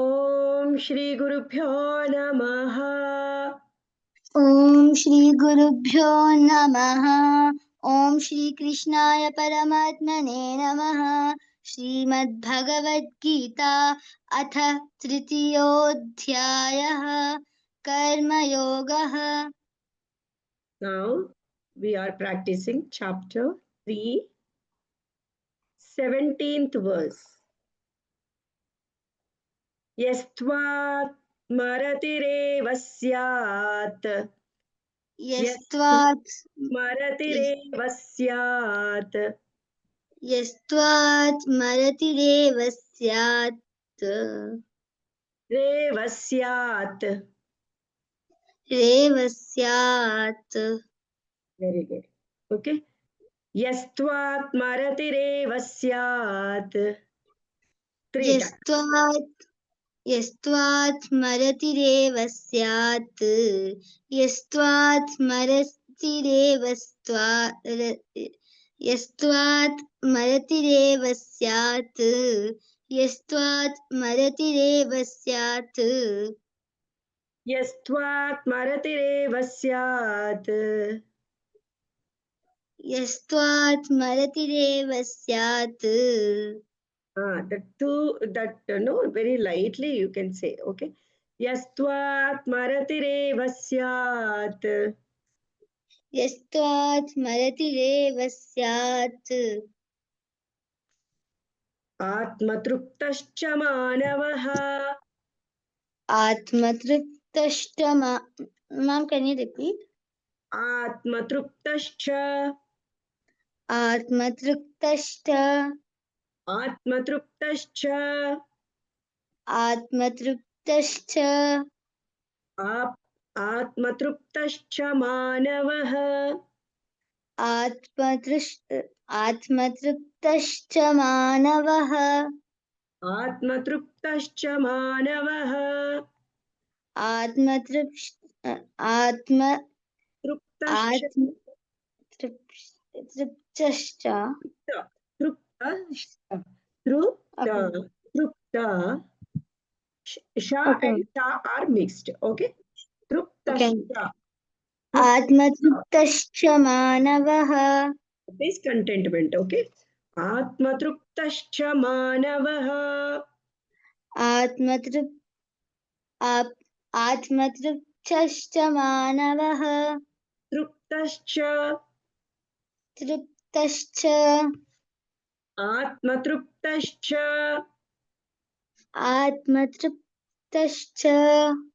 ओम श्री गुरुभ्यो नमः। ओम श्री गुरुभ्यो नमः। ओम श्री कृष्णाय परमात्मने नमः। श्रीमद्भगवद्गीता अथ तृतीयोऽध्यायः कर्मयोगः। Now we are practicing chapter 3, 17th verse. यस्त्वात् स्मरतिरेव स्यात् यस्त्वात् स्मरतिरेव स्यात् यस्त्वात् स्मरतिरेव स्यात् रेव स्यात्. रेव स्यात्। Very good. Okay. यस्त्वात् स्मरतिरेव स्यात्. 3 times. यस्त्वात् स्मरतिरेव स्यात्। यस्त्वात् स्मरतिरेव यस्त्वात् स्मरतिरेव स्यात्। यस्त्वात् स्मरतिरेव स्यात्। यस्त्वात् स्मरतिरेव स्यात्. यस्त्वात् स्मरतिरेव स्यात्। No, very lightly you can say. Okay. Yastvat maratirev syat. यस्त्वात् स्मरतिरेव स्यात्। Atmatruptascha manavaha. आत्मतृप्तश्च Ma'am, can you repeat? Atmatruptascha. आत्मतृप्तश्च Atmatruptascha. आत्मतृप्तश्च Atmatruptascha manavaha. आत्मतृप्तश्च मानवः। Atmatruptascha manavaha. आत्मतृप्तश्च Truptascha. Trupta. Trupta. Okay. Trupta. Sha Okay. and sha are mixed. Okay. Okay. Truptascha. आत्मतृप्तश्च मानवः। This contentment. Okay. Atmatruptascha manavaha. आत्मतृप्तश्च मानवः। Truptascha. तृप्तश्च Atmatruptascha. आत्मतृप्तश्च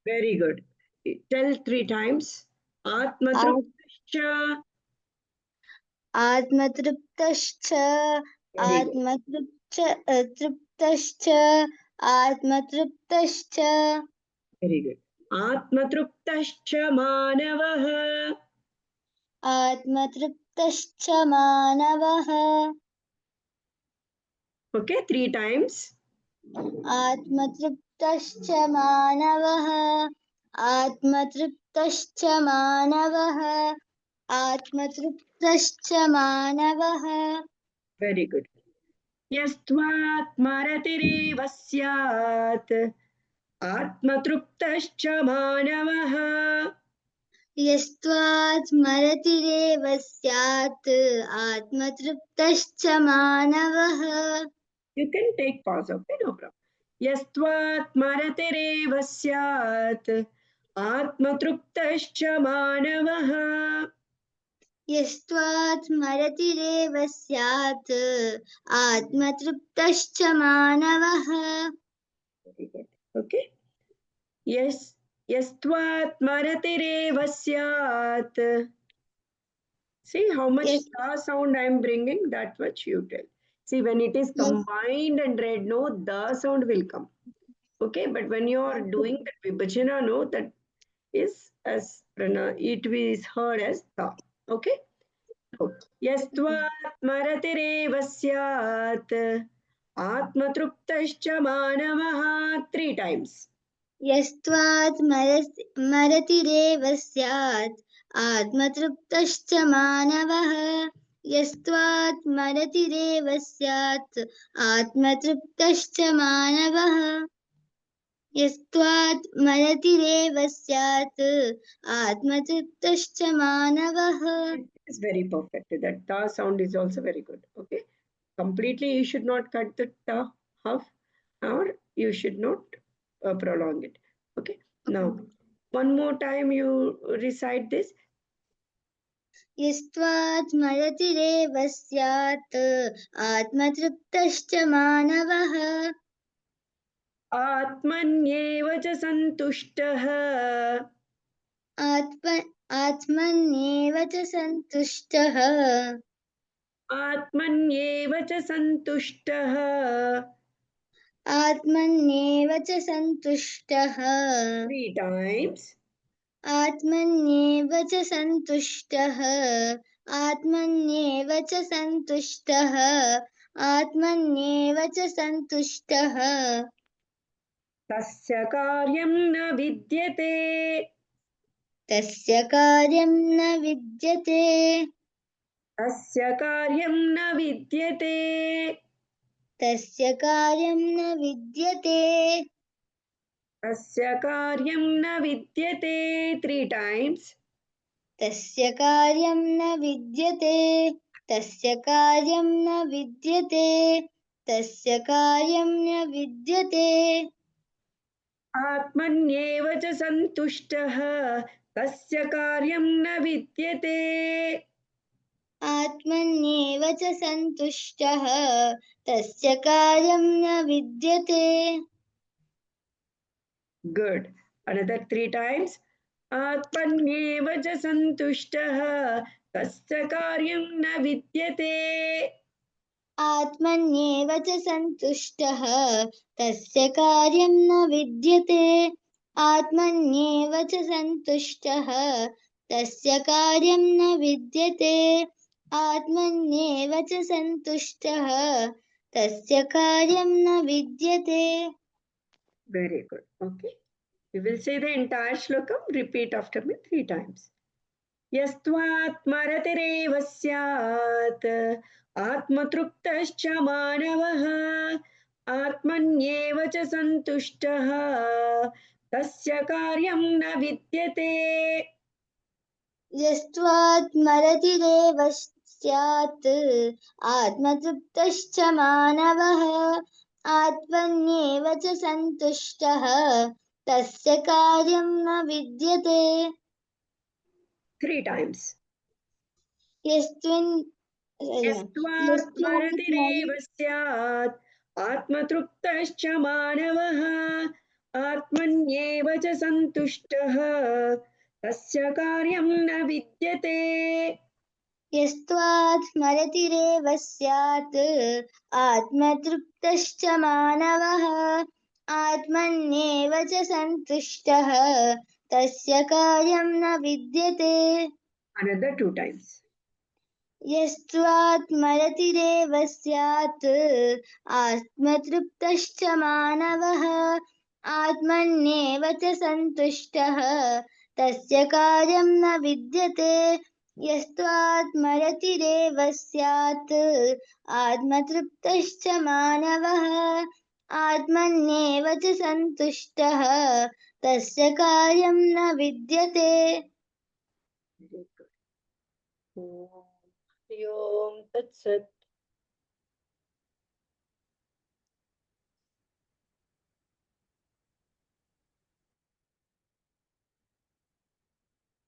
Very good. Tell 3 times. Atmatruptascha. आत्मतृप्तश्च Very good. तृप्तश्च आत्मतृप्तश्च Very good. Atmatruptascha manavaha. आत्मतृप्तश्च मानवः। Okay, 3 times. आत्मतृप्तश्च मानवः। आत्मतृप्तश्च मानवः। आत्मतृप्तश्च मानवः। Very good. यस्त्वात्मरतिरेव स्यात् आत्मतृप्तश्च मानवः. यस्त्वात् स्मरतिरेव स्यात् आत्मतृप्तश्च मानवः। You can take pause, okay, no problem. यस्त्वात्मरतिरेव स्यात् आत्मतृप्तश्च मानवः. यस्त्वात् स्मरतिरेव स्यात् आत्मतृप्तश्च मानवः। Very good. Okay. Yes. यस्त्वात्मरतिरेव स्यात्. See how much the sound I am bringing, that much you tell. See, when it is combined and read, no, the sound will come. Okay, but when you are doing the vibhajana, no, that is as it is heard as the. Okay. यस्त्वात्मरतिरेव स्यात् आत्मतृप्तश्च मानवः. 3 times. यस्त्वात् स्मरतिरेव स्यात् आत्मतृप्तश्च मानवः। यस्त्वात् स्मरतिरेव स्यात् आत्मतृप्तश्च मानवः। यस्त्वात्मरतिरेव स्यात् आत्मतृप्तश्च मानवः. It is very perfect. That ta sound is also very good. Okay. Completely, you should not cut the ta half, or you should not prolong it. Okay. Now, one more time you recite this. यस्त्वात्मरतिरेव स्यात् आत्मतृप्तश्च मानवः. आत्मन्येव च सन्तुष्टः आत्मन्येव च सन्तुष्टः. आत्मन्येव च सन्तुष्टः आत्मन्येव च सन्तुष्टः. 3 times. आत्मन्येव च सन्तुष्टः. आत्मन्येव च सन्तुष्टः. आत्मन्येव च सन्तुष्टः. तस्य कार्यं न विद्यते तस्य कार्यं न विद्यते. तस्य कार्यं न विद्यते तस्य कार्यं न विद्यते. तस्य कार्यं न विद्यते 3 times. तस्य कार्यं न विद्यते. तस्य कार्यं न विद्यते. तस्य कार्यं न विद्यते. आत्मन्येव च सन्तुष्टः तस्य कार्यं न विद्यते आत्मन्येव च सन्तुष्टः. तस्य कार्यं न विद्यते. Good. Another 3 times. आत्मन्येव च सन्तुष्टः तस्य कार्यं न विद्यते आत्मन्येव च सन्तुष्टः. तस्य कार्यं न विद्यते. आत्मन्येव च सन्तुष्टः. तस्य कार्यं न विद्यते. आत्मन्येव च सन्तुष्टः. तस्य कार्यं न विद्यते. Very good. Okay. We will say the entire shlokam. Repeat after me 3 times. यस्त्वात्मरतिरेव स्यात् आत्मतृप्तश्च मानवः आत्मन्येव च सन्तुष्टः तस्य कार्यं न विद्यते यस्त्वात्मरतिरेव स्यात् आत्मतृप्तश्च मानवः आत्मन्येव च सन्तुष्टः तस्य कार्यं न विद्यते. 3 times. यस्त्वात्मरतिरेव स्यात् आत्मतृप्तश्च मानवः आत्मन्येव च सन्तुष्टः तस्य कार्यं न विद्यते यस्त्वात्मरतिरेव स्यात् आत्मतृप्तश्च मानवः आत्मन्येव च सन्तुष्टः तस्य कार्यं न विद्यते. Another 2 times. यस्त्वात्मरतिरेव स्यात् आत्मतृप्तश्च मानवः आत्मन्येव च सन्तुष्टः तस्य कार्यं न विद्यते. यस्त्वात्मरतिरेव स्यात् आत्मतृप्तश्च मानवः आत्मन्येव च सन्तुष्टः तस्य कार्यं न विद्यते. Very good. Om Tat Sat.